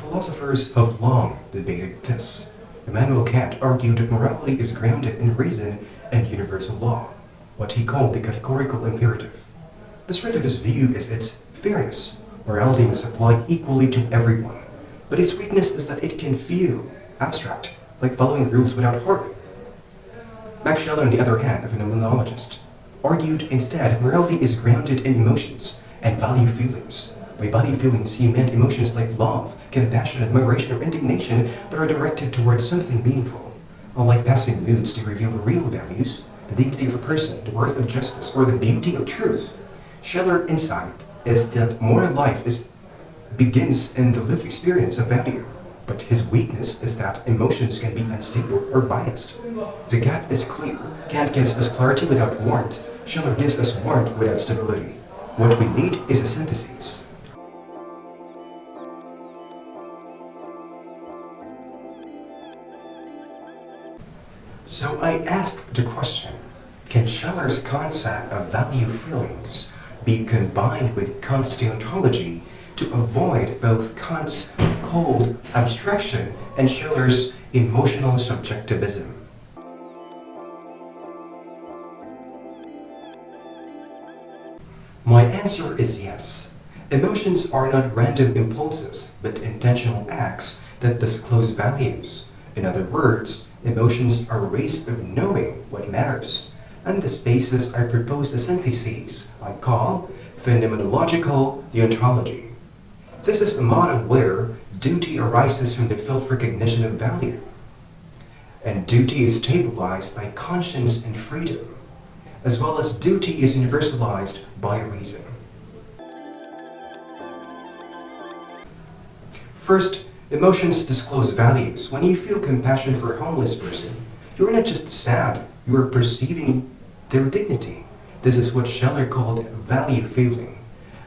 Philosophers have long debated this. Immanuel Kant argued that morality is grounded in reason and universal law, what he called the categorical imperative. The strength of his view is its fairness. Morality must apply equally to everyone, but its weakness is that it can feel abstract, like following rules without heart. Max Scheler, on the other hand, a phenomenologist, argued instead morality is grounded in emotions and value feelings. By value feelings, he meant emotions like love, compassion, admiration, or indignation that are directed towards something meaningful. Unlike passing moods, they reveal real values, the dignity of a person, the worth of justice, or the beauty of truth. Scheler's insight is that moral life begins in the lived experience of value, but his weakness is that emotions can be unstable or biased. The gap is clear. Kant gives us clarity without warmth. Scheler gives us warmth without stability. What we need is a synthesis. So I asked the question, can Scheler's concept of value feelings be combined with Kant's deontology to avoid both Kant's cold abstraction and Scheler's emotional subjectivism? My answer is yes. Emotions are not random impulses, but intentional acts that disclose values. In other words, emotions are ways of knowing what matters. On this basis, I propose the synthesis I call Phenomenological Deontology. This is a model where duty arises from the felt recognition of value, and duty is stabilized by conscience and freedom, as well as duty is universalized by reason. First, emotions disclose values. When you feel compassion for a homeless person, you're not just sad, you are perceiving their dignity. This is what Scheler called value feeling.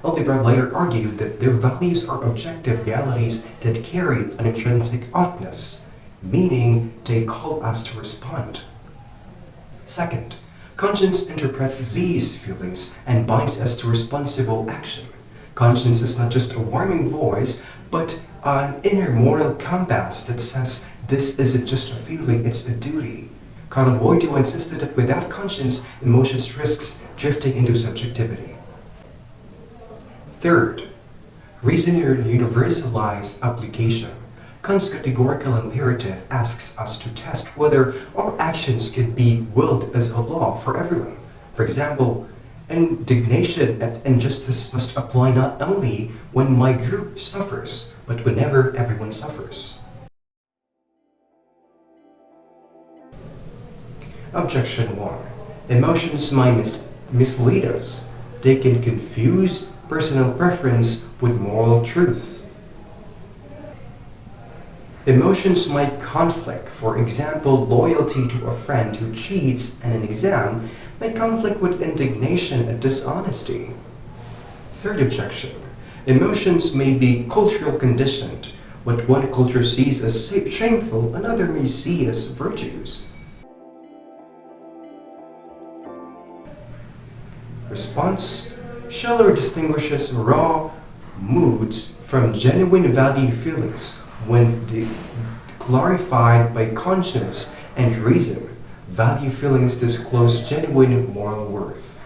Aldebaran later argued that their values are objective realities that carry an intrinsic oughtness, meaning they call us to respond. Second, conscience interprets these feelings and binds us to responsible action. Conscience is not just a warming voice, but an inner moral compass that says this isn't just a feeling, it's a duty. Karl Wojtyła insisted that without conscience, emotions risks drifting into subjectivity. Third, reason universalized application. Kant's categorical imperative asks us to test whether our actions can be willed as a law for everyone. For example, indignation at injustice must apply not only when my group suffers, but whenever everyone suffers. Objection 1. Emotions might mislead us. They can confuse personal preference with moral truth. Emotions might conflict. For example, loyalty to a friend who cheats in an exam may conflict with indignation at dishonesty. Third objection. Emotions may be cultural conditioned. What one culture sees as shameful, another may see as virtues. Response. Scheler distinguishes raw moods from genuine value feelings when clarified by conscience and reason. Value feelings disclose genuine moral worth.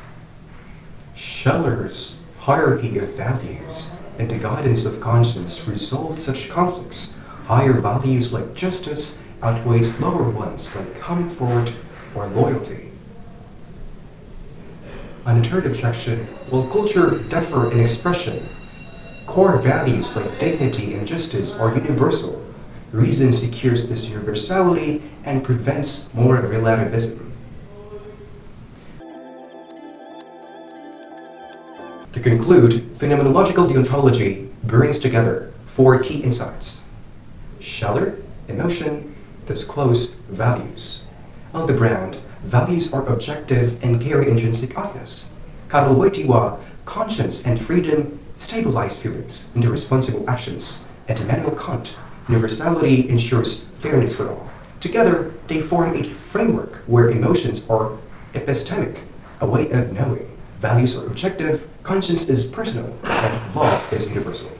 Scheler's hierarchy of values and the guidance of conscience resolve such conflicts. Higher values like justice outweighs lower ones like comfort or loyalty. On the third objection, while culture differ in expression, core values like dignity and justice are universal. Reason secures this universality and prevents moral relativism. To conclude, phenomenological deontology brings together 4 key insights. Scheler, emotion, disclosed values. Aldebaran, values are objective and carry intrinsic oughtness. Karl Wojtyła, conscience and freedom stabilize feelings into responsible actions. And Immanuel Kant, universality ensures fairness for all. Together, they form a framework where emotions are epistemic, a way of knowing. Values are objective, conscience is personal, and law is universal.